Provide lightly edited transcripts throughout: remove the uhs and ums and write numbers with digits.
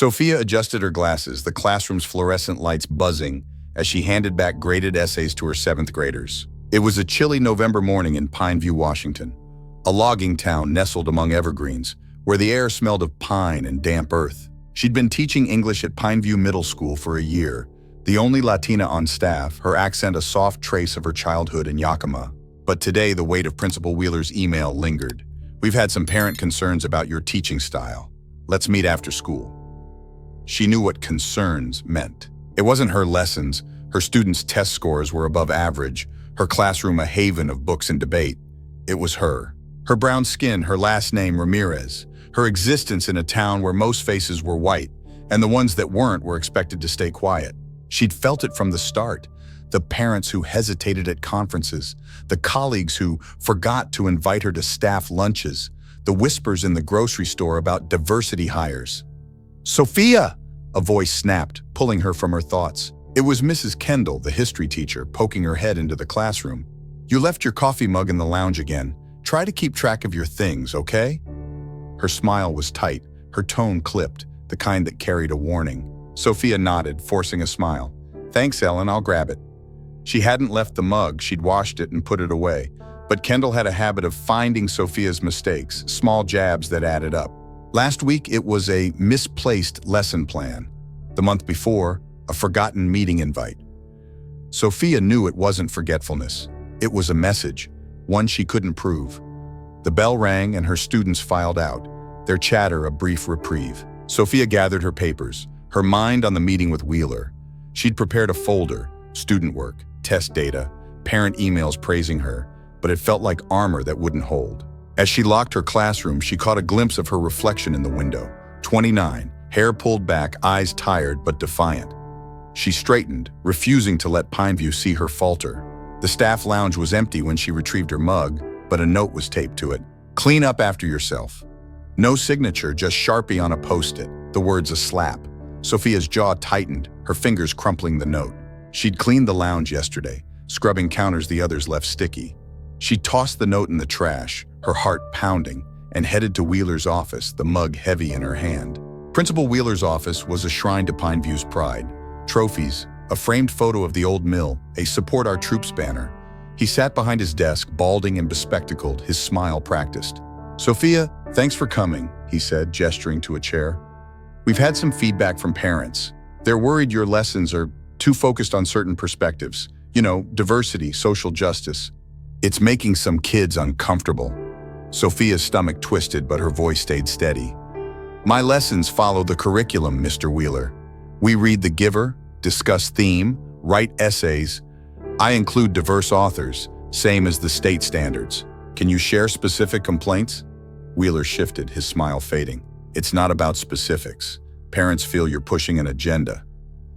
Sophia adjusted her glasses, the classroom's fluorescent lights buzzing, as she handed back graded essays to her seventh graders. It was a chilly November morning in Pineview, Washington, a logging town nestled among evergreens, where the air smelled of pine and damp earth. She'd been teaching English at Pineview Middle School for a year, the only Latina on staff, her accent a soft trace of her childhood in Yakima. But today, the weight of Principal Wheeler's email lingered. "We've had some parent concerns about your teaching style. Let's meet after school." She knew what concerns meant. It wasn't her lessons. Her students' test scores were above average, her classroom a haven of books and debate. It was her. Her brown skin, her last name Ramirez, her existence in a town where most faces were white, and the ones that weren't were expected to stay quiet. She'd felt it from the start. The parents who hesitated at conferences, the colleagues who forgot to invite her to staff lunches, the whispers in the grocery store about diversity hires. "Sophia!" a voice snapped, pulling her from her thoughts. It was Mrs. Kendall, the history teacher, poking her head into the classroom. "You left your coffee mug in the lounge again. Try to keep track of your things, okay?" Her smile was tight, her tone clipped, the kind that carried a warning. Sophia nodded, forcing a smile. "Thanks, Ellen, I'll grab it." She hadn't left the mug, she'd washed it and put it away. But Kendall had a habit of finding Sophia's mistakes, small jabs that added up. Last week, it was a misplaced lesson plan. The month before, a forgotten meeting invite. Sophia knew it wasn't forgetfulness. It was a message, one she couldn't prove. The bell rang and her students filed out, their chatter a brief reprieve. Sophia gathered her papers, her mind on the meeting with Wheeler. She'd prepared a folder, student work, test data, parent emails praising her, but it felt like armor that wouldn't hold. As she locked her classroom, she caught a glimpse of her reflection in the window. 29, hair pulled back, eyes tired but defiant. She straightened, refusing to let Pineview see her falter. The staff lounge was empty when she retrieved her mug, but a note was taped to it. "Clean up after yourself." No signature, just Sharpie on a post-it, the words a slap. Sophia's jaw tightened, her fingers crumpling the note. She'd cleaned the lounge yesterday, scrubbing counters the others left sticky. She tossed the note in the trash, her heart pounding, and headed to Wheeler's office, the mug heavy in her hand. Principal Wheeler's office was a shrine to Pineview's pride. Trophies, a framed photo of the old mill, a Support Our Troops banner. He sat behind his desk, balding and bespectacled, his smile practiced. "Sophia, thanks for coming," he said, gesturing to a chair. "We've had some feedback from parents. They're worried your lessons are too focused on certain perspectives. You know, diversity, social justice. It's making some kids uncomfortable." Sophia's stomach twisted, but her voice stayed steady. "My lessons follow the curriculum, Mr. Wheeler. We read The Giver, discuss theme, write essays. I include diverse authors, same as the state standards. Can you share specific complaints?" Wheeler shifted, his smile fading. "It's not about specifics. Parents feel you're pushing an agenda.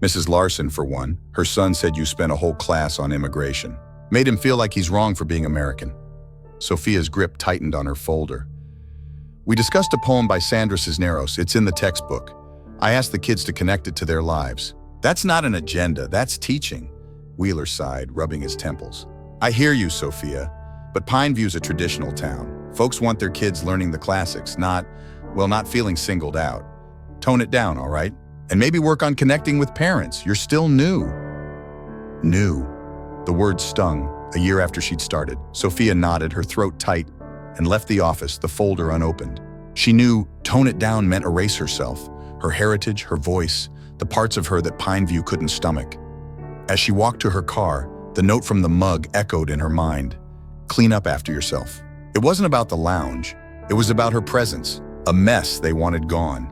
Mrs. Larson, for one, her son said you spent a whole class on immigration. Made him feel like he's wrong for being American." Sophia's grip tightened on her folder. "We discussed a poem by Sandra Cisneros. It's in the textbook. I asked the kids to connect it to their lives." "That's not an agenda, that's teaching." Wheeler sighed, rubbing his temples. "I hear you, Sophia, but Pineview's a traditional town. Folks want their kids learning the classics, not feeling singled out. Tone it down, all right? And maybe work on connecting with parents. You're still new." New. The word stung, a year after she'd started. Sophia nodded, her throat tight, and left the office, the folder unopened. She knew tone it down meant erase herself, her heritage, her voice, the parts of her that Pineview couldn't stomach. As she walked to her car, the note from the mug echoed in her mind. "Clean up after yourself." It wasn't about the lounge. It was about her presence, a mess they wanted gone.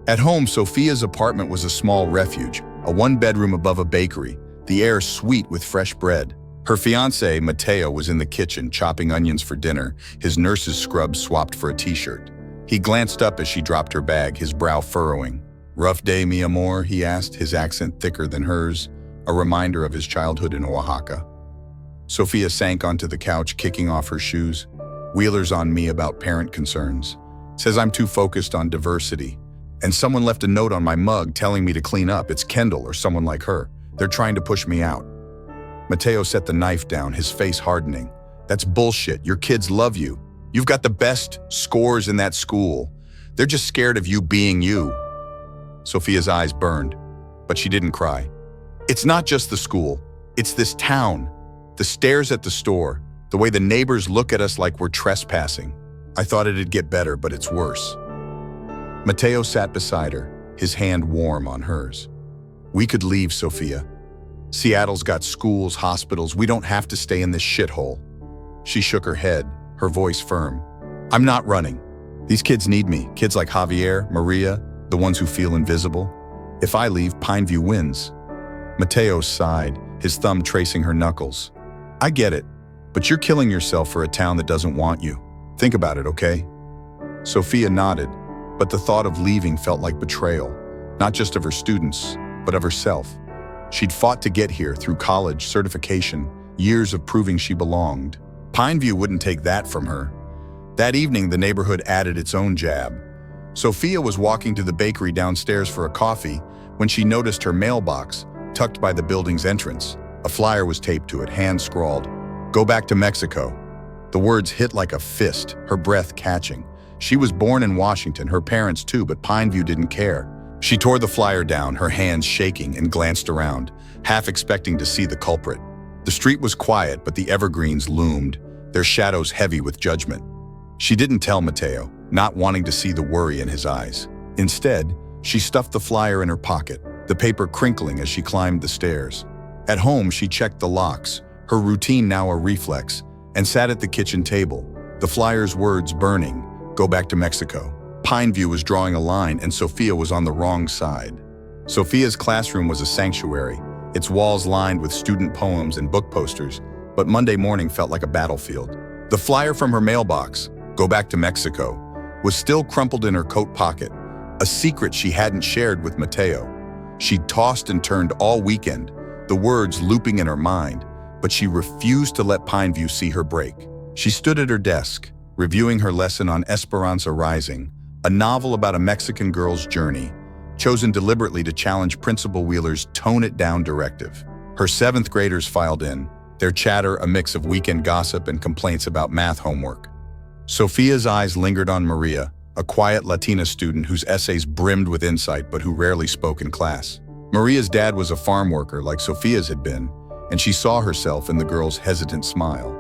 At home, Sophia's apartment was a small refuge, a one-bedroom above a bakery, the air sweet with fresh bread. Her fiancé, Mateo, was in the kitchen chopping onions for dinner, his nurse's scrubs swapped for a t-shirt. He glanced up as she dropped her bag, his brow furrowing. "Rough day, mi amor?" he asked, his accent thicker than hers, a reminder of his childhood in Oaxaca. Sophia sank onto the couch, kicking off her shoes. "Wheeler's on me about parent concerns. Says I'm too focused on diversity. And someone left a note on my mug telling me to clean up. It's Kendall or someone like her. They're trying to push me out." Mateo set the knife down, his face hardening. "That's bullshit. Your kids love you. You've got the best scores in that school. They're just scared of you being you." Sophia's eyes burned, but she didn't cry. It's not just the school, it's this town. The stares at the store, the way the neighbors look at us like we're trespassing. I thought it'd get better, but it's worse. Mateo sat beside her, his hand warm on hers. We could leave, Sophia. Seattle's got schools, hospitals. We don't have to stay in this shithole. She shook her head, her voice firm. I'm not running. These kids need me. Kids like Javier, Maria, the ones who feel invisible. If I leave, Pineview wins. Mateo sighed, his thumb tracing her knuckles. I get it, but you're killing yourself for a town that doesn't want you. Think about it, okay? Sophia nodded, but the thought of leaving felt like betrayal, not just of her students, but of herself. She'd fought to get here through college, certification, years of proving she belonged. Pineview wouldn't take that from her. That evening, the neighborhood added its own jab. Sophia was walking to the bakery downstairs for a coffee when she noticed her mailbox, tucked by the building's entrance. A flyer was taped to it, hand-scrawled, "Go back to Mexico." The words hit like a fist, her breath catching. She was born in Washington, her parents too, but Pineview didn't care. She tore the flyer down, her hands shaking, and glanced around, half expecting to see the culprit. The street was quiet, but the evergreens loomed, their shadows heavy with judgment. She didn't tell Mateo, not wanting to see the worry in his eyes. Instead, she stuffed the flyer in her pocket, the paper crinkling as she climbed the stairs. At home, she checked the locks, her routine now a reflex, and sat at the kitchen table, the flyer's words burning, "Go back to Mexico." Pineview was drawing a line, and Sophia was on the wrong side. Sophia's classroom was a sanctuary, its walls lined with student poems and book posters, but Monday morning felt like a battlefield. The flyer from her mailbox, "Go back to Mexico," was still crumpled in her coat pocket, a secret she hadn't shared with Mateo. She'd tossed and turned all weekend, the words looping in her mind, but she refused to let Pineview see her break. She stood at her desk, reviewing her lesson on Esperanza Rising, a novel about a Mexican girl's journey, chosen deliberately to challenge Principal Wheeler's tone-it-down directive. Her 7th graders filed in, their chatter a mix of weekend gossip and complaints about math homework. Sophia's eyes lingered on Maria, a quiet Latina student whose essays brimmed with insight but who rarely spoke in class. Maria's dad was a farm worker like Sophia's had been, and she saw herself in the girl's hesitant smile.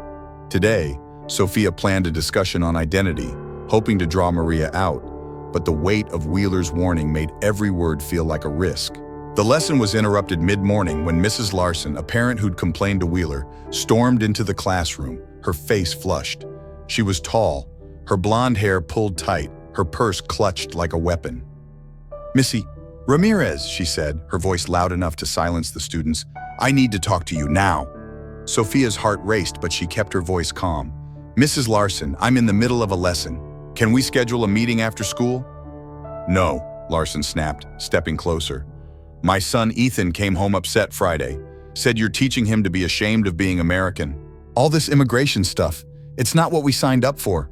Today, Sophia planned a discussion on identity, hoping to draw Maria out, but the weight of Wheeler's warning made every word feel like a risk. The lesson was interrupted mid-morning when Mrs. Larson, a parent who'd complained to Wheeler, stormed into the classroom, her face flushed. She was tall, her blonde hair pulled tight, her purse clutched like a weapon. "Missy Ramirez," she said, her voice loud enough to silence the students, "I need to talk to you now." Sophia's heart raced, but she kept her voice calm. "Mrs. Larson, I'm in the middle of a lesson. Can we schedule a meeting after school?" "No," Larson snapped, stepping closer. "My son Ethan came home upset Friday. Said you're teaching him to be ashamed of being American. All this immigration stuff, it's not what we signed up for."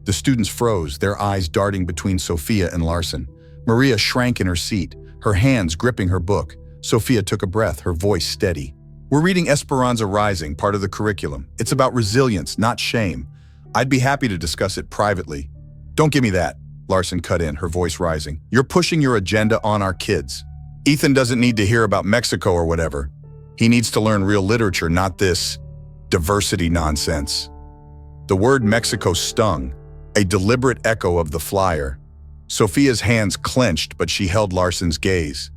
The students froze, their eyes darting between Sophia and Larson. Maria shrank in her seat, her hands gripping her book. Sophia took a breath, her voice steady. "We're reading Esperanza Rising, part of the curriculum. It's about resilience, not shame. I'd be happy to discuss it privately." "Don't give me that," Larson cut in, her voice rising. "You're pushing your agenda on our kids. Ethan doesn't need to hear about Mexico or whatever. He needs to learn real literature, not this diversity nonsense." The word Mexico stung, a deliberate echo of the flyer. Sophia's hands clenched, but she held Larson's gaze.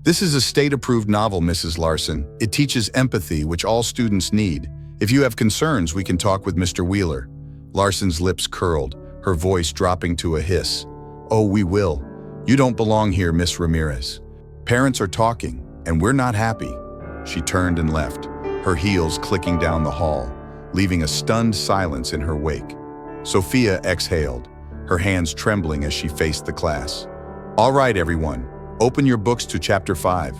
"This is a state-approved novel, Mrs. Larson. It teaches empathy, which all students need. If you have concerns, we can talk with Mr. Wheeler." Larson's lips curled, her voice dropping to a hiss. "Oh, we will. You don't belong here, Miss Ramirez. Parents are talking, and we're not happy." She turned and left, her heels clicking down the hall, leaving a stunned silence in her wake. Sophia exhaled, her hands trembling as she faced the class. "All right, everyone, open your books to chapter 5.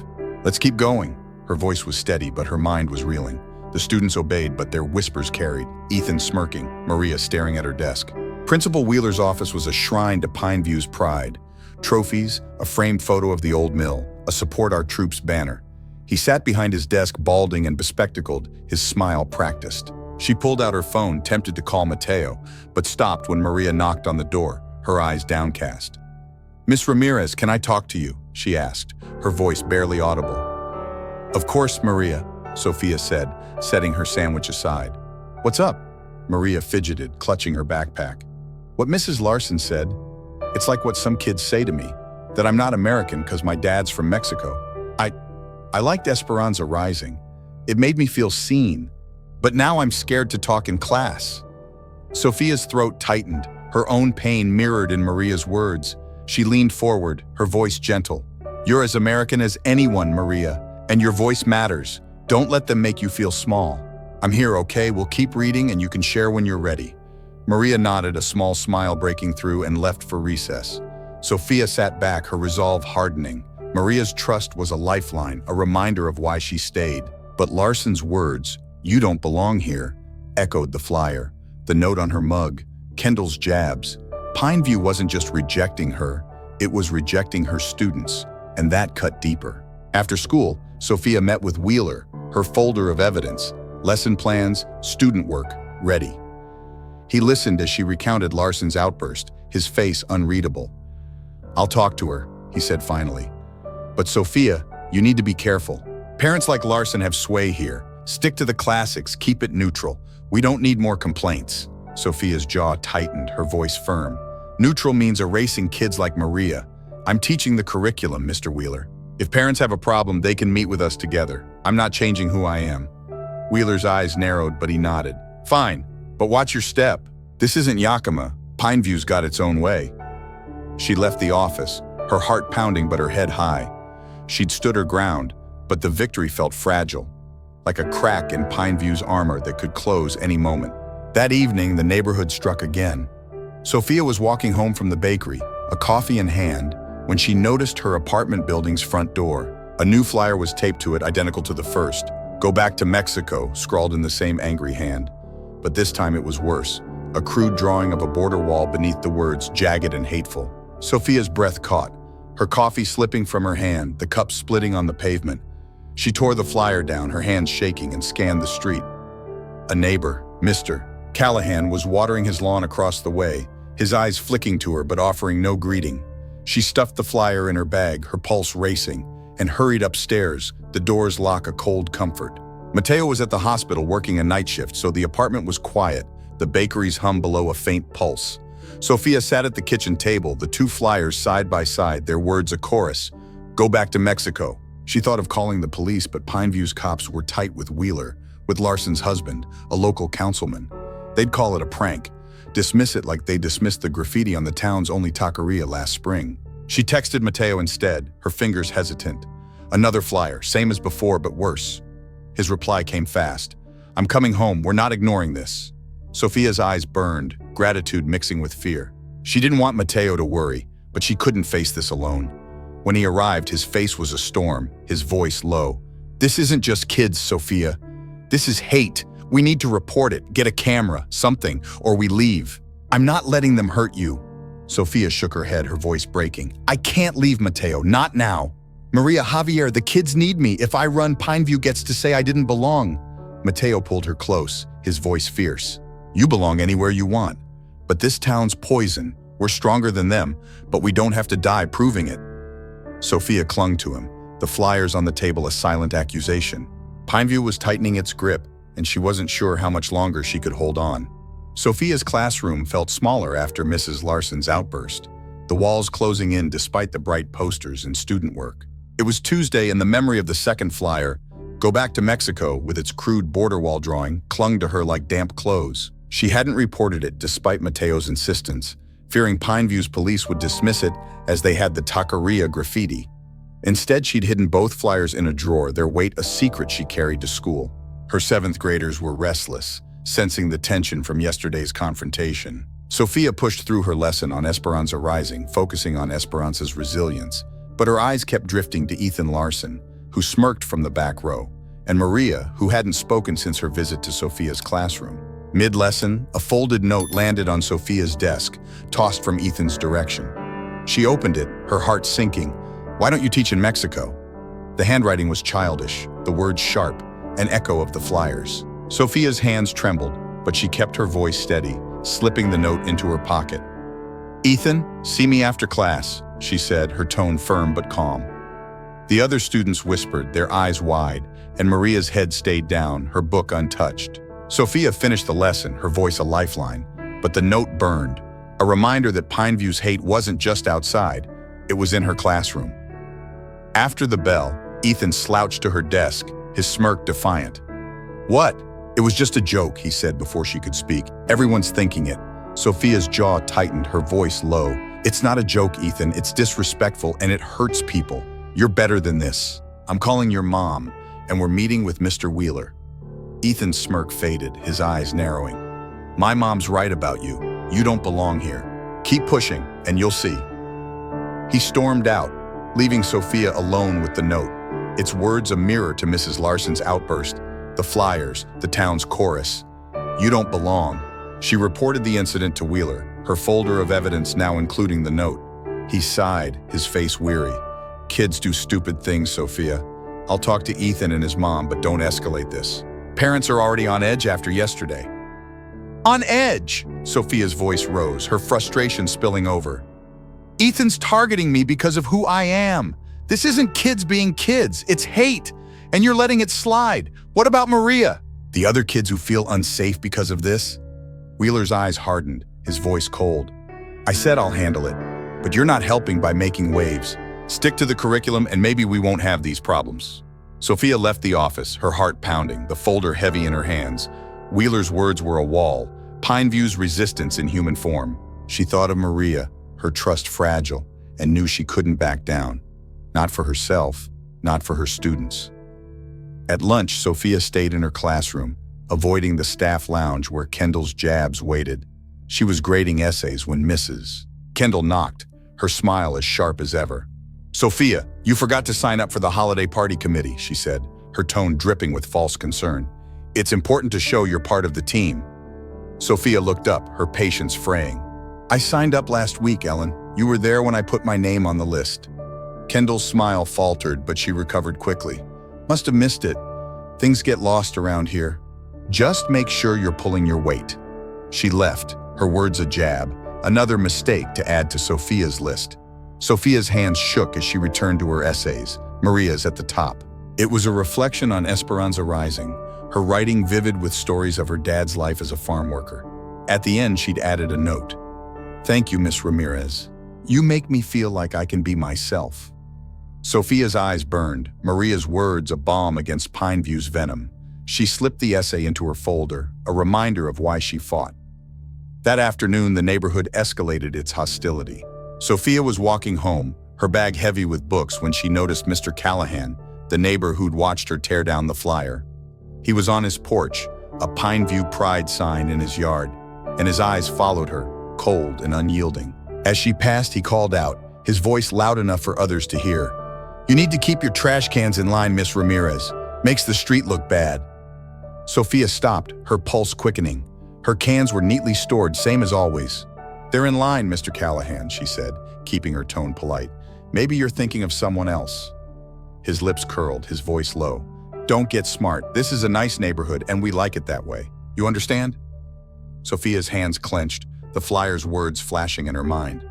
Let's keep going." Her voice was steady, but her mind was reeling. The students obeyed, but their whispers carried, Ethan smirking, Maria staring at her desk. Principal Wheeler's office was a shrine to Pineview's pride. Trophies, a framed photo of the old mill, a Support Our Troops banner. He sat behind his desk, balding and bespectacled, his smile practiced. She pulled out her phone, tempted to call Mateo, but stopped when Maria knocked on the door, her eyes downcast. "Miss Ramirez, can I talk to you?" she asked, her voice barely audible. "Of course, Maria," Sophia said, setting her sandwich aside. "What's up?" Maria fidgeted, clutching her backpack. "What Mrs. Larson said, it's like what some kids say to me, that I'm not American because my dad's from Mexico. I liked Esperanza Rising. It made me feel seen, but now I'm scared to talk in class." Sophia's throat tightened, her own pain mirrored in Maria's words. She leaned forward, her voice gentle. "You're as American as anyone, Maria, and your voice matters. Don't let them make you feel small. I'm here, okay? We'll keep reading and you can share when you're ready." Maria nodded, a small smile breaking through, and left for recess. Sophia sat back, her resolve hardening. Maria's trust was a lifeline, a reminder of why she stayed. But Larson's words, "You don't belong here," echoed the flyer. The note on her mug, Kendall's jabs. Pineview wasn't just rejecting her, it was rejecting her students, and that cut deeper. After school, Sophia met with Wheeler, her folder of evidence, lesson plans, student work, ready. He listened as she recounted Larson's outburst, his face unreadable. "I'll talk to her," he said finally. "But Sophia, you need to be careful. Parents like Larson have sway here. Stick to the classics, keep it neutral. We don't need more complaints." Sophia's jaw tightened, her voice firm. "Neutral means erasing kids like Maria. I'm teaching the curriculum, Mr. Wheeler. If parents have a problem, they can meet with us together. I'm not changing who I am." Wheeler's eyes narrowed, but he nodded. "Fine, but watch your step. This isn't Yakima. Pineview's got its own way." She left the office, her heart pounding but her head high. She'd stood her ground, but the victory felt fragile, like a crack in Pineview's armor that could close any moment. That evening, the neighborhood struck again. Sophia was walking home from the bakery, a coffee in hand, when she noticed her apartment building's front door. A new flyer was taped to it, identical to the first. "Go back to Mexico," scrawled in the same angry hand. But this time it was worse, a crude drawing of a border wall beneath the words, jagged and hateful. Sophia's breath caught, her coffee slipping from her hand, the cup splitting on the pavement. She tore the flyer down, her hands shaking, and scanned the street. A neighbor, Mr. Callahan, was watering his lawn across the way, his eyes flicking to her but offering no greeting. She stuffed the flyer in her bag, her pulse racing, and hurried upstairs, the door's lock a cold comfort. Mateo was at the hospital working a night shift, so the apartment was quiet, the bakery's hum below a faint pulse. Sophia sat at the kitchen table, the two flyers side by side, their words a chorus. "Go back to Mexico." She thought of calling the police, but Pineview's cops were tight with Wheeler, with Larson's husband, a local councilman. They'd call it a prank, dismiss it like they dismissed the graffiti on the town's only taqueria last spring. She texted Mateo instead, her fingers hesitant. Another flyer, same as before but worse. His reply came fast. "I'm coming home, we're not ignoring this." Sophia's eyes burned, gratitude mixing with fear. She didn't want Mateo to worry, but she couldn't face this alone. When he arrived, his face was a storm, his voice low. "This isn't just kids, Sophia. This is hate. We need to report it, get a camera, something, or we leave. I'm not letting them hurt you." Sophia shook her head, her voice breaking. "I can't leave, Mateo, not now. Maria, Javier, the kids need me. If I run, Pineview gets to say I didn't belong." Mateo pulled her close, his voice fierce. "You belong anywhere you want. But this town's poison. We're stronger than them, but we don't have to die proving it." Sophia clung to him, the flyers on the table a silent accusation. Pineview was tightening its grip, and she wasn't sure how much longer she could hold on. Sophia's classroom felt smaller after Mrs. Larson's outburst, the walls closing in despite the bright posters and student work. It was Tuesday, and the memory of the second flyer, "Go back to Mexico," with its crude border wall drawing, clung to her like damp clothes. She hadn't reported it despite Mateo's insistence, fearing Pineview's police would dismiss it as they had the taqueria graffiti. Instead, she'd hidden both flyers in a drawer, their weight a secret she carried to school. Her seventh graders were restless, sensing the tension from yesterday's confrontation. Sophia pushed through her lesson on Esperanza Rising, focusing on Esperanza's resilience, but her eyes kept drifting to Ethan Larson, who smirked from the back row, and Maria, who hadn't spoken since her visit to Sophia's classroom. Mid-lesson, a folded note landed on Sophia's desk, tossed from Ethan's direction. She opened it, her heart sinking. "Why don't you teach in Mexico?" The handwriting was childish, the words sharp, an echo of the flyers. Sophia's hands trembled, but she kept her voice steady, slipping the note into her pocket. "Ethan, see me after class," she said, her tone firm but calm. The other students whispered, their eyes wide, and Maria's head stayed down, her book untouched. Sophia finished the lesson, her voice a lifeline, but the note burned, a reminder that Pineview's hate wasn't just outside, it was in her classroom. After the bell, Ethan slouched to her desk, his smirk defiant. "What? It was just a joke," he said before she could speak. "Everyone's thinking it." Sophia's jaw tightened, her voice low. "It's not a joke, Ethan. It's disrespectful and it hurts people. You're better than this. I'm calling your mom, and we're meeting with Mr. Wheeler." Ethan's smirk faded, his eyes narrowing. "My mom's right about you. You don't belong here. Keep pushing, and you'll see." He stormed out, leaving Sophia alone with the note, its words a mirror to Mrs. Larson's outburst, the flyers, the town's chorus. "You don't belong." She reported the incident to Wheeler, her folder of evidence now including the note. He sighed, his face weary. "Kids do stupid things, Sophia. I'll talk to Ethan and his mom, but don't escalate this. Parents are already on edge after yesterday." "On edge?" Sophia's voice rose, her frustration spilling over. "Ethan's targeting me because of who I am. This isn't kids being kids, it's hate, and you're letting it slide. What about Maria? The other kids who feel unsafe because of this?" Wheeler's eyes hardened, his voice cold. "I said I'll handle it, but you're not helping by making waves. Stick to the curriculum and maybe we won't have these problems." Sophia left the office, her heart pounding, the folder heavy in her hands. Wheeler's words were a wall, Pineview's resistance in human form. She thought of Maria, her trust fragile, and knew she couldn't back down. Not for herself, not for her students. At lunch, Sophia stayed in her classroom, avoiding the staff lounge where Kendall's jabs waited. She was grading essays when Mrs. Kendall knocked, her smile as sharp as ever. "Sophia, you forgot to sign up for the holiday party committee," she said, her tone dripping with false concern. "It's important to show you're part of the team." Sophia looked up, her patience fraying. "I signed up last week, Ellen. You were there when I put my name on the list." Kendall's smile faltered, but she recovered quickly. "Must have missed it. Things get lost around here. Just make sure you're pulling your weight." She left, her words a jab, another mistake to add to Sophia's list. Sophia's hands shook as she returned to her essays, Maria's at the top. It was a reflection on Esperanza Rising, her writing vivid with stories of her dad's life as a farm worker. At the end, she'd added a note. "Thank you, Miss Ramirez. You make me feel like I can be myself." Sophia's eyes burned, Maria's words a balm against Pineview's venom. She slipped the essay into her folder, a reminder of why she fought. That afternoon, the neighborhood escalated its hostility. Sophia was walking home, her bag heavy with books, when she noticed Mr. Callahan, the neighbor who'd watched her tear down the flyer. He was on his porch, a Pineview Pride sign in his yard, and his eyes followed her, cold and unyielding. As she passed, he called out, his voice loud enough for others to hear. "You need to keep your trash cans in line, Miss Ramirez. Makes the street look bad." Sophia stopped, her pulse quickening. Her cans were neatly stored, same as always. "They're in line, Mr. Callahan," she said, keeping her tone polite. "Maybe you're thinking of someone else." His lips curled, his voice low. "Don't get smart. This is a nice neighborhood, and we like it that way. You understand?" Sophia's hands clenched, the flyer's words flashing in her mind.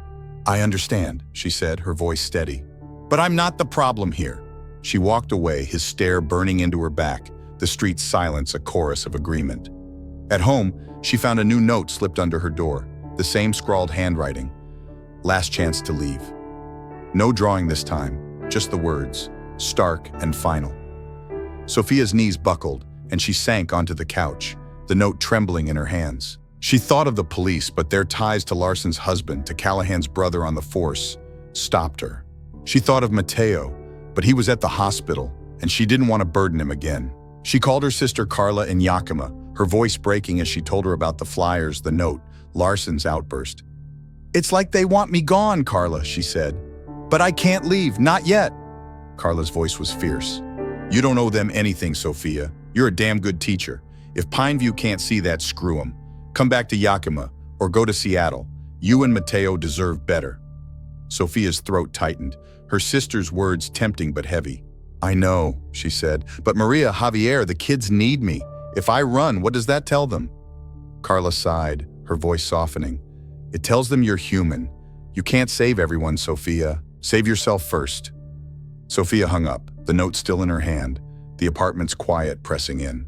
"I understand," she said, her voice steady. "But I'm not the problem here." She walked away, his stare burning into her back, the street's silence a chorus of agreement. At home, she found a new note slipped under her door, the same scrawled handwriting. "Last chance to leave." No drawing this time, just the words, stark and final. Sophia's knees buckled, and she sank onto the couch, the note trembling in her hands. She thought of the police, but their ties to Larson's husband, to Callahan's brother on the force, stopped her. She thought of Mateo, but he was at the hospital, and she didn't want to burden him again. She called her sister Carla in Yakima, her voice breaking as she told her about the flyers, the note, Larson's outburst. "It's like they want me gone, Carla," she said. "But I can't leave, not yet." Carla's voice was fierce. "You don't owe them anything, Sophia. You're a damn good teacher. If Pineview can't see that, screw them. Come back to Yakima, or go to Seattle. You and Mateo deserve better." Sophia's throat tightened, her sister's words tempting but heavy. "I know," she said, "but Maria, Javier, the kids need me. If I run, what does that tell them?" Carla sighed, her voice softening. "It tells them you're human, You can't save everyone, Sophia. Save yourself first. Sophia hung up, the note still in her hand, the apartment's quiet pressing in.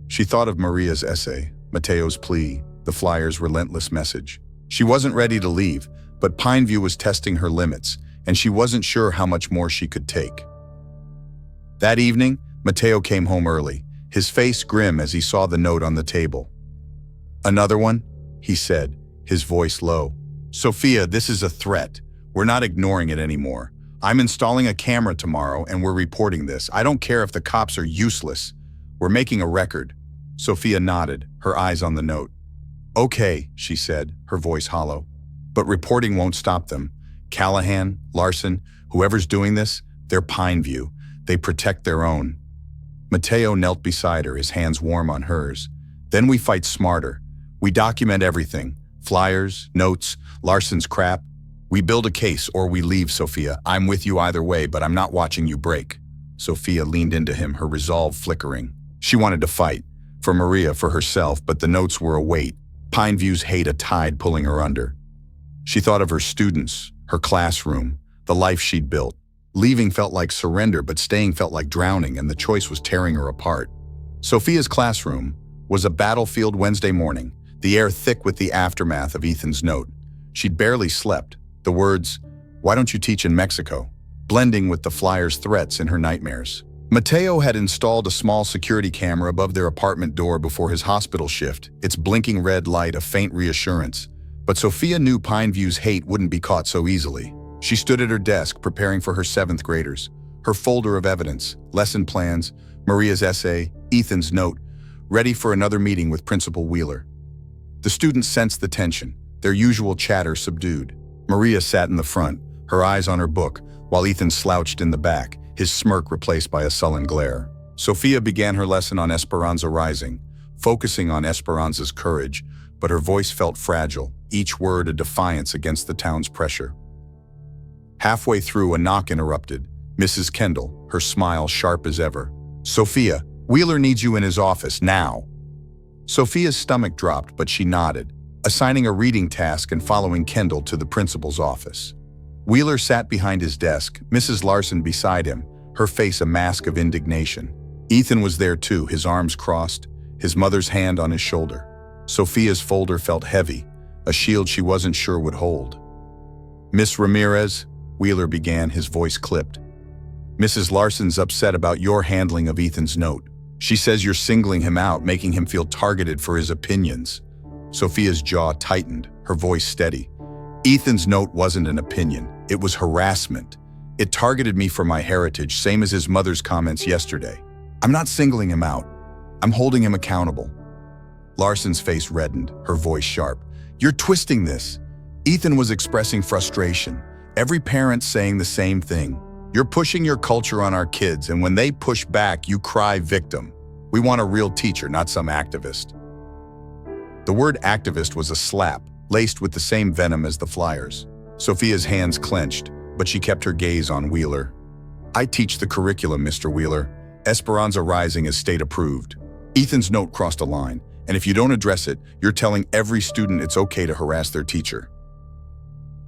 She thought of Maria's essay, Mateo's plea, the flyer's relentless message. She wasn't ready to leave, but Pineview was testing her limits, and she wasn't sure how much more she could take. That evening, Mateo came home early, his face grim as he saw the note on the table. "Another one?" he said, his voice low. "Sophia, this is a threat. We're not ignoring it anymore. I'm installing a camera tomorrow and we're reporting this. I don't care if the cops are useless. We're making a record." Sophia nodded, her eyes on the note. "Okay," she said, her voice hollow. "But reporting won't stop them. Callahan, Larson, whoever's doing this, they're Pineview. They protect their own." Mateo knelt beside her, his hands warm on hers. "Then we fight smarter. We document everything. Flyers, notes, Larson's crap. We build a case or we leave, Sophia. I'm with you either way, but I'm not watching you break." Sophia leaned into him, her resolve flickering. She wanted to fight. For Maria, for herself, but the notes were a weight. Pineview's hate a tide pulling her under. She thought of her students, her classroom, the life she'd built. Leaving felt like surrender, but staying felt like drowning, and the choice was tearing her apart. Sophia's classroom was a battlefield Wednesday morning, the air thick with the aftermath of Ethan's note. She'd barely slept. The words, "Why don't you teach in Mexico?" blending with the flyer's threats in her nightmares. Mateo had installed a small security camera above their apartment door before his hospital shift, its blinking red light a faint reassurance. But Sophia knew Pineview's hate wouldn't be caught so easily. She stood at her desk preparing for her 7th graders, her folder of evidence, lesson plans, Maria's essay, Ethan's note, ready for another meeting with Principal Wheeler. The students sensed the tension, their usual chatter subdued. Maria sat in the front, her eyes on her book, while Ethan slouched in the back, his smirk replaced by a sullen glare. Sophia began her lesson on Esperanza Rising, focusing on Esperanza's courage, but her voice felt fragile, each word a defiance against the town's pressure. Halfway through, a knock interrupted. Mrs. Kendall, her smile sharp as ever. "Sophia, Wheeler needs you in his office, now." Sophia's stomach dropped, but she nodded, assigning a reading task and following Kendall to the principal's office. Wheeler sat behind his desk, Mrs. Larson beside him, her face a mask of indignation. Ethan was there too, his arms crossed, his mother's hand on his shoulder. Sophia's folder felt heavy, a shield she wasn't sure would hold. "Miss Ramirez," Wheeler began, his voice clipped. "Mrs. Larson's upset about your handling of Ethan's note. She says you're singling him out, making him feel targeted for his opinions." Sophia's jaw tightened, her voice steady. "Ethan's note wasn't an opinion, it was harassment. It targeted me for my heritage, same as his mother's comments yesterday. I'm not singling him out. I'm holding him accountable." Larson's face reddened, her voice sharp. "You're twisting this." Ethan was expressing frustration. Every parent saying the same thing. "You're pushing your culture on our kids, and when they push back, you cry victim. We want a real teacher, not some activist." The word activist was a slap, laced with the same venom as the flyers. Sophia's hands clenched, but she kept her gaze on Wheeler. "I teach the curriculum, Mr. Wheeler. Esperanza Rising is state approved. Ethan's note crossed a line, and if you don't address it, you're telling every student it's okay to harass their teacher."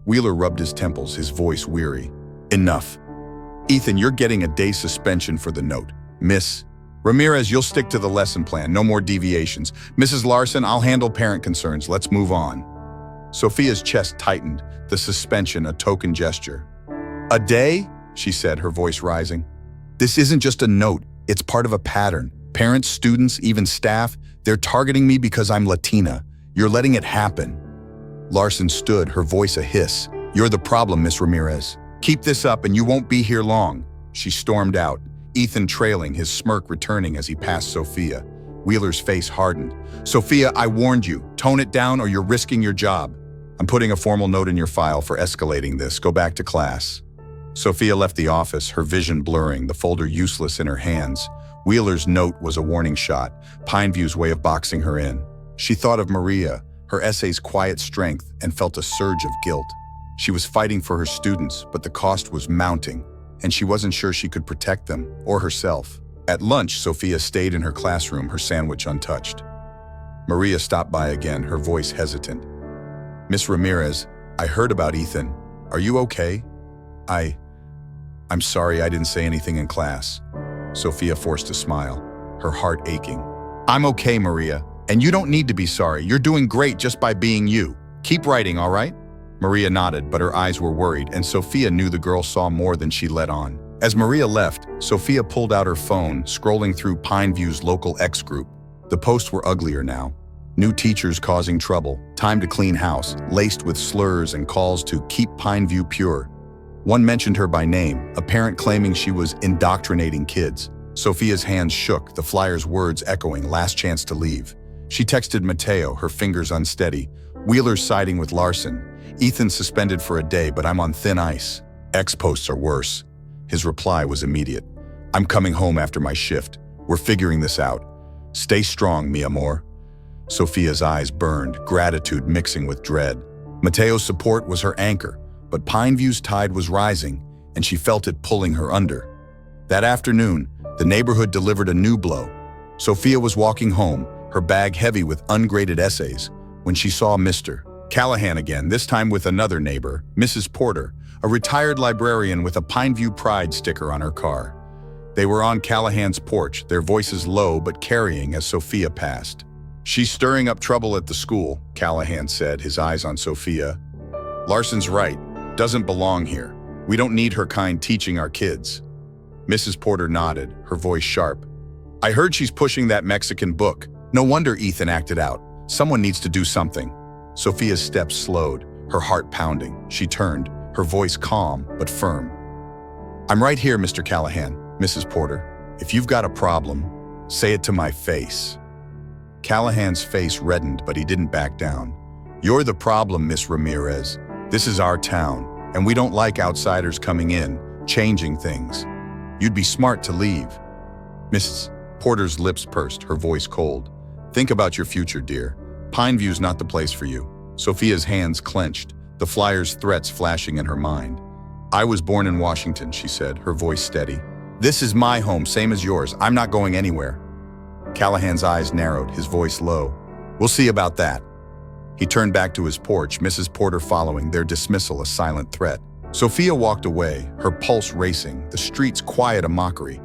Wheeler rubbed his temples, his voice weary. "Enough. Ethan, you're getting a day's suspension for the note. Miss Ramirez, you'll stick to the lesson plan, no more deviations. Mrs. Larson, I'll handle parent concerns. Let's move on." Sophia's chest tightened, the suspension a token gesture. "A day?" she said, her voice rising. "This isn't just a note, it's part of a pattern. Parents, students, even staff, they're targeting me because I'm Latina. You're letting it happen." Larson stood, her voice a hiss. "You're the problem, Miss Ramirez. Keep this up and you won't be here long." She stormed out, Ethan trailing, his smirk returning as he passed Sophia. Wheeler's face hardened. "Sophia, I warned you. Tone it down or you're risking your job. I'm putting a formal note in your file for escalating this. Go back to class." Sophia left the office, her vision blurring, the folder useless in her hands. Wheeler's note was a warning shot, Pineview's way of boxing her in. She thought of Maria, her essay's quiet strength, and felt a surge of guilt. She was fighting for her students, but the cost was mounting, and she wasn't sure she could protect them or herself. At lunch, Sophia stayed in her classroom, her sandwich untouched. Maria stopped by again, her voice hesitant. "Miss Ramirez, I heard about Ethan. Are you okay? I... I'm sorry I didn't say anything in class. Sophia forced a smile, her heart aching. I'm okay, Maria, and you don't need to be sorry. You're doing great just by being you. Keep writing, all right? Maria nodded, but her eyes were worried, and Sophia knew the girl saw more than she let on. As Maria left, Sophia pulled out her phone, scrolling through Pineview's local X group. The posts were uglier now. New teachers causing trouble, time to clean house, laced with slurs and calls to keep Pineview pure. One mentioned her by name, a parent claiming she was indoctrinating kids. Sophia's hands shook, the flyer's words echoing, last chance to leave. She texted Mateo, her fingers unsteady. Wheeler's siding with Larson. Ethan suspended for a day, but I'm on thin ice. X posts are worse. His reply was immediate. I'm coming home after my shift. We're figuring this out. Stay strong, mi amor. Sophia's eyes burned, gratitude mixing with dread. Mateo's support was her anchor, but Pineview's tide was rising, and she felt it pulling her under. That afternoon, the neighborhood delivered a new blow. Sophia was walking home, her bag heavy with ungraded essays, when she saw Mr. Callahan again, this time with another neighbor, Mrs. Porter, a retired librarian with a Pineview Pride sticker on her car. They were on Callahan's porch, their voices low but carrying as Sophia passed. She's stirring up trouble at the school, Callahan said, his eyes on Sophia. Larson's right. Doesn't belong here. We don't need her kind teaching our kids. Mrs. Porter nodded, her voice sharp. I heard she's pushing that Mexican book. No wonder Ethan acted out. Someone needs to do something. Sophia's steps slowed, her heart pounding. She turned, her voice calm but firm. I'm right here, Mr. Callahan, Mrs. Porter. If you've got a problem, say it to my face. Callahan's face reddened, but he didn't back down. You're the problem, Miss Ramirez. This is our town, and we don't like outsiders coming in, changing things. You'd be smart to leave. Mrs. Porter's lips pursed, her voice cold. Think about your future, dear. Pineview's not the place for you. Sophia's hands clenched, the flyer's threats flashing in her mind. I was born in Washington, she said, her voice steady. This is my home, same as yours. I'm not going anywhere. Callahan's eyes narrowed, his voice low. We'll see about that. He turned back to his porch, Mrs. Porter following, their dismissal a silent threat. Sophia walked away, her pulse racing, the streets quiet a mockery.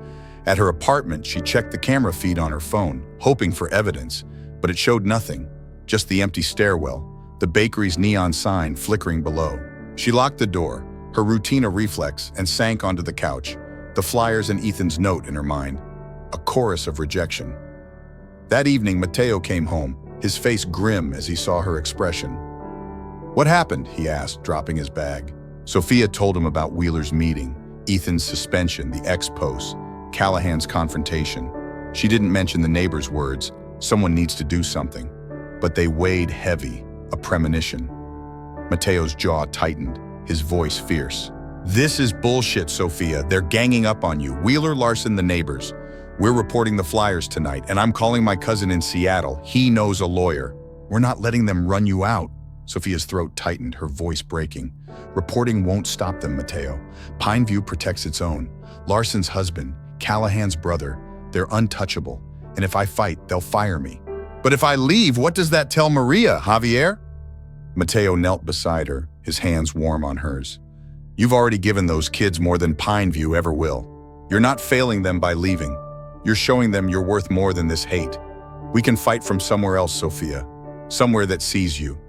At her apartment, she checked the camera feed on her phone, hoping for evidence, but it showed nothing, just the empty stairwell, the bakery's neon sign flickering below. She locked the door, her routine a reflex, and sank onto the couch, the flyers and Ethan's note in her mind, a chorus of rejection. That evening, Mateo came home, his face grim as he saw her expression. What happened? He asked, dropping his bag. Sophia told him about Wheeler's meeting, Ethan's suspension, the ex-post, Callahan's confrontation. She didn't mention the neighbor's words, someone needs to do something. But they weighed heavy, a premonition. Mateo's jaw tightened, his voice fierce. This is bullshit, Sophia. They're ganging up on you. Wheeler, Larson, the neighbors. We're reporting the flyers tonight, and I'm calling my cousin in Seattle. He knows a lawyer. We're not letting them run you out. Sophia's throat tightened, her voice breaking. Reporting won't stop them, Mateo. Pineview protects its own. Larson's husband, Callahan's brother, they're untouchable. And if I fight, they'll fire me. But if I leave, what does that tell Maria, Javier? Mateo knelt beside her, his hands warm on hers. You've already given those kids more than Pineview ever will. You're not failing them by leaving. You're showing them you're worth more than this hate. We can fight from somewhere else, Sophia. Somewhere that sees you.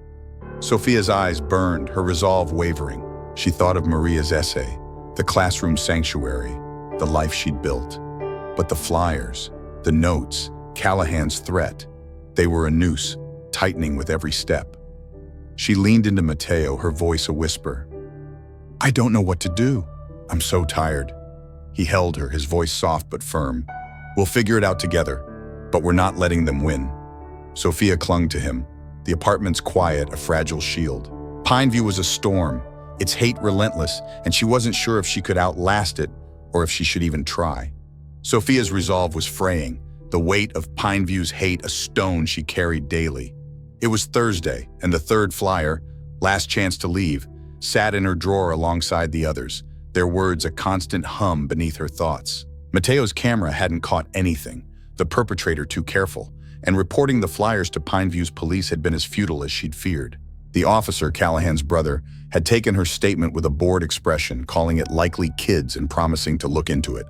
Sophia's eyes burned, her resolve wavering. She thought of Maria's essay, the classroom sanctuary, the life she'd built. But the flyers, the notes, Callahan's threat, they were a noose, tightening with every step. She leaned into Mateo, her voice a whisper. I don't know what to do. I'm so tired. He held her, his voice soft but firm. We'll figure it out together, but we're not letting them win. Sophia clung to him, the apartment's quiet, a fragile shield. Pineview was a storm, its hate relentless, and she wasn't sure if she could outlast it or if she should even try. Sophia's resolve was fraying, the weight of Pineview's hate a stone she carried daily. It was Thursday, and the third flyer, last chance to leave, sat in her drawer alongside the others, their words a constant hum beneath her thoughts. Mateo's camera hadn't caught anything, the perpetrator too careful, and reporting the flyers to Pineview's police had been as futile as she'd feared. The officer, Callahan's brother, had taken her statement with a bored expression, calling it likely kids and promising to look into it.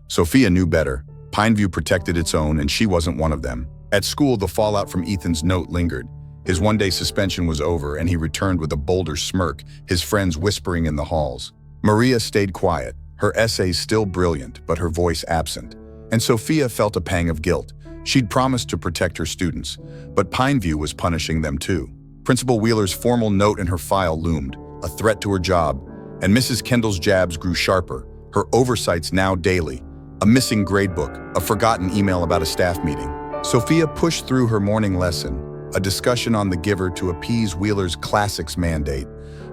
Sophia knew better. Pineview protected its own, and she wasn't one of them. At school, the fallout from Ethan's note lingered. His one-day suspension was over, and he returned with a bolder smirk, his friends whispering in the halls. Maria stayed quiet, her essays still brilliant, but her voice absent. And Sophia felt a pang of guilt. She'd promised to protect her students, but Pineview was punishing them too. Principal Wheeler's formal note in her file loomed, a threat to her job, and Mrs. Kendall's jabs grew sharper, her oversights now daily. A missing gradebook, a forgotten email about a staff meeting. Sophia pushed through her morning lesson, a discussion on the giver to appease Wheeler's classics mandate,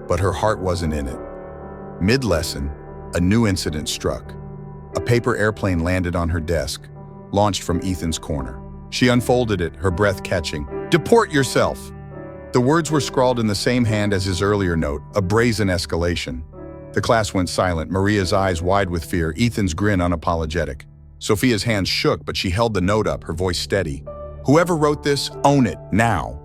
but her heart wasn't in it. Mid-lesson, a new incident struck. A paper airplane landed on her desk, launched from Ethan's corner. She unfolded it, her breath catching. "Deport yourself!" The words were scrawled in the same hand as his earlier note, a brazen escalation. The class went silent, Maria's eyes wide with fear, Ethan's grin unapologetic. Sophia's hands shook, but she held the note up, her voice steady. "Whoever wrote this, own it, now."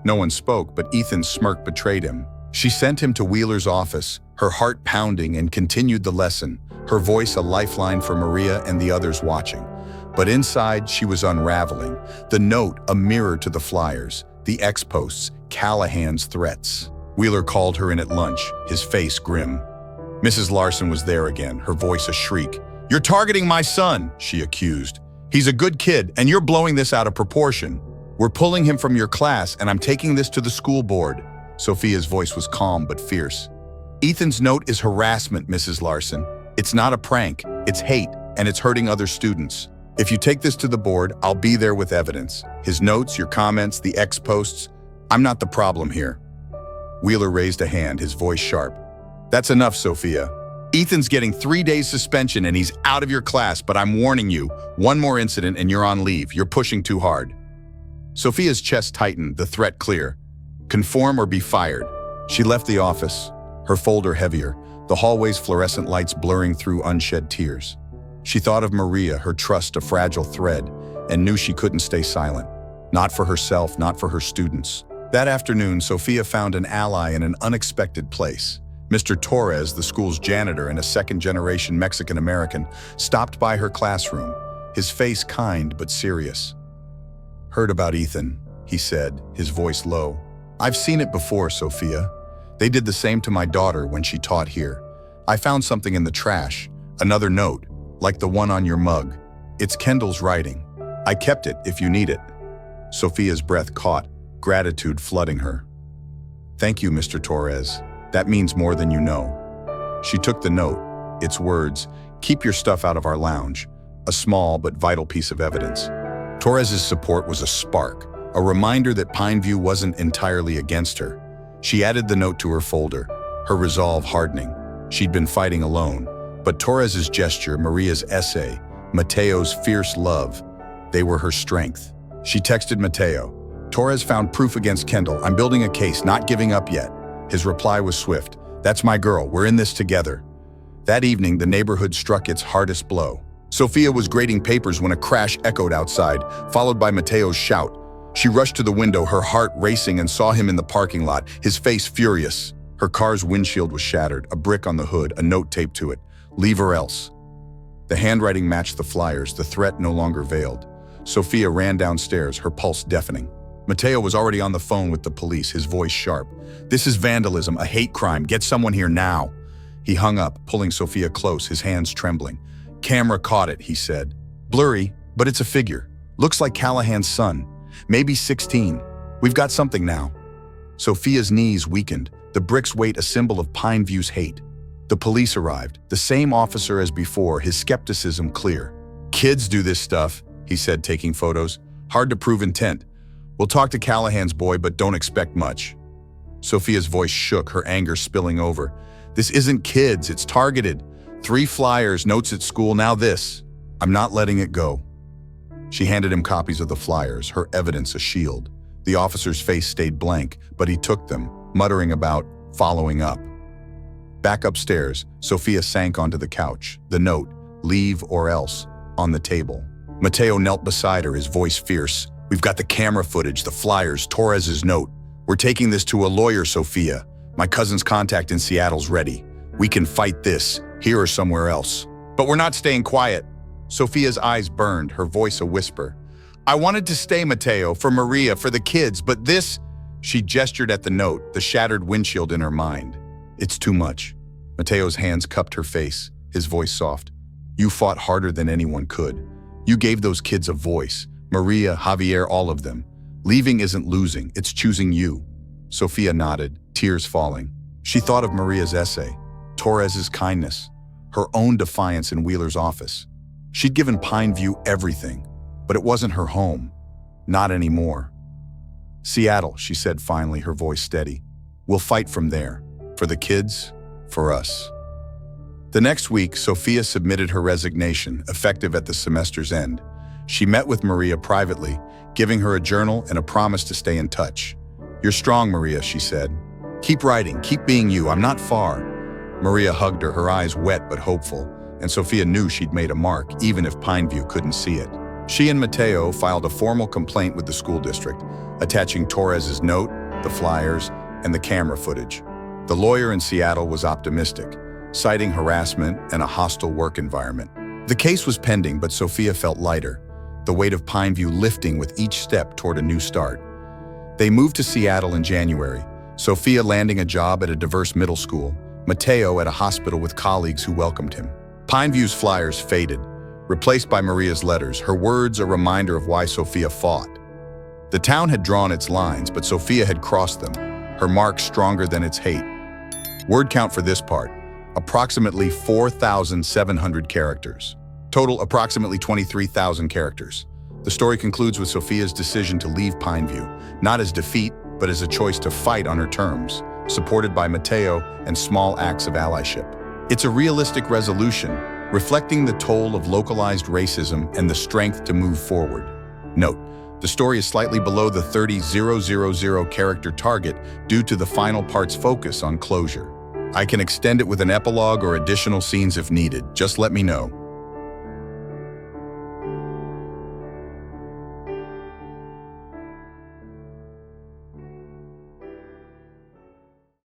No one spoke, but Ethan's smirk betrayed him. She sent him to Wheeler's office, her heart pounding, and continued the lesson, her voice a lifeline for Maria and the others watching. But inside, she was unraveling. The note, a mirror to the flyers, the ex-posts, Callahan's threats. Wheeler called her in at lunch, his face grim. Mrs. Larson was there again, her voice a shriek. "You're targeting my son," she accused. "He's a good kid, and you're blowing this out of proportion. We're pulling him from your class, and I'm taking this to the school board." Sophia's voice was calm but fierce. "Ethan's note is harassment, Mrs. Larson. It's not a prank, it's hate, and it's hurting other students. If you take this to the board, I'll be there with evidence. His notes, your comments, the ex-posts. I'm not the problem here." Wheeler raised a hand, his voice sharp. "That's enough, Sophia. Ethan's getting 3 days suspension and he's out of your class, but I'm warning you, one more incident and you're on leave. You're pushing too hard." Sophia's chest tightened, the threat clear. Conform or be fired. She left the office, her folder heavier, the hallway's fluorescent lights blurring through unshed tears. She thought of Maria, her trust a fragile thread, and knew she couldn't stay silent. Not for herself, not for her students. That afternoon, Sophia found an ally in an unexpected place. Mr. Torres, the school's janitor and a second-generation Mexican-American, stopped by her classroom, his face kind but serious. "Heard about Ethan," he said, his voice low. "I've seen it before, Sophia. They did the same to my daughter when she taught here. I found something in the trash, another note, like the one on your mug. It's Kendall's writing. I kept it if you need it." Sophia's breath caught, gratitude flooding her. "Thank you, Mr. Torres. That means more than you know." She took the note, its words, "Keep your stuff out of our lounge," a small but vital piece of evidence. Torres's support was a spark, a reminder that Pineview wasn't entirely against her. She added the note to her folder, her resolve hardening. She'd been fighting alone, but Torres's gesture, Maria's essay, Mateo's fierce love, they were her strength. She texted Mateo, "Torres found proof against Kendall. I'm building a case, not giving up yet." His reply was swift. "That's my girl. We're in this together." That evening, the neighborhood struck its hardest blow. Sophia was grading papers when a crash echoed outside, followed by Mateo's shout. She rushed to the window, her heart racing, and saw him in the parking lot, his face furious. Her car's windshield was shattered, a brick on the hood, a note taped to it. "Leave or else." The handwriting matched the flyers, the threat no longer veiled. Sophia ran downstairs, her pulse deafening. Mateo was already on the phone with the police, his voice sharp. "This is vandalism, a hate crime. Get someone here now." He hung up, pulling Sophia close, his hands trembling. "Camera caught it," he said. "Blurry, but it's a figure. Looks like Callahan's son. Maybe 16. We've got something now." Sophia's knees weakened, the brick's weight a symbol of Pineview's hate. The police arrived, the same officer as before, his skepticism clear. "Kids do this stuff," he said, taking photos. "Hard to prove intent. We'll talk to Callahan's boy, but don't expect much." Sophia's voice shook, her anger spilling over. "This isn't kids, it's targeted. 3 flyers, notes at school, now this. I'm not letting it go." She handed him copies of the flyers, her evidence a shield. The officer's face stayed blank, but he took them, muttering about following up. Back upstairs, Sophia sank onto the couch, the note, "Leave or else," on the table. Mateo knelt beside her, his voice fierce. "We've got the camera footage, the flyers, Torres's note. We're taking this to a lawyer, Sophia. My cousin's contact in Seattle's ready. We can fight this, here or somewhere else. But we're not staying quiet. Sophia's eyes burned, her voice a whisper. I wanted to stay, Mateo, for Maria, for the kids, but this... She gestured at the note, the shattered windshield in her mind. It's too much. Mateo's hands cupped her face, his voice soft. You fought harder than anyone could. You gave those kids a voice. Maria, Javier, all of them. Leaving isn't losing, it's choosing you. Sophia nodded, tears falling. She thought of Maria's essay, Torres's kindness, her own defiance in Wheeler's office. She'd given Pineview everything, but it wasn't her home. Not anymore. Seattle, she said finally, her voice steady. We'll fight from there. For the kids, for us. The next week, Sophia submitted her resignation, effective at the semester's end. She met with Maria privately, giving her a journal and a promise to stay in touch. You're strong, Maria, she said. Keep writing, keep being you, I'm not far. Maria hugged her, her eyes wet but hopeful, and Sophia knew she'd made a mark, even if Pineview couldn't see it. She and Mateo filed a formal complaint with the school district, attaching Torres's note, the flyers, and the camera footage. The lawyer in Seattle was optimistic, citing harassment and a hostile work environment. The case was pending, but Sophia felt lighter, the weight of Pineview lifting with each step toward a new start. They moved to Seattle in January, Sophia landing a job at a diverse middle school, Mateo at a hospital with colleagues who welcomed him. Pineview's flyers faded, replaced by Maria's letters, her words a reminder of why Sophia fought. The town had drawn its lines, but Sophia had crossed them, her mark stronger than its hate. Word count for this part, approximately 4,700 characters. Total approximately 23,000 characters. The story concludes with Sophia's decision to leave Pineview, not as defeat, but as a choice to fight on her terms, supported by Mateo and small acts of allyship. It's a realistic resolution, reflecting the toll of localized racism and the strength to move forward. Note, the story is slightly below the 30,000 character target due to the final part's focus on closure. I can extend it with an epilogue or additional scenes if needed, just let me know.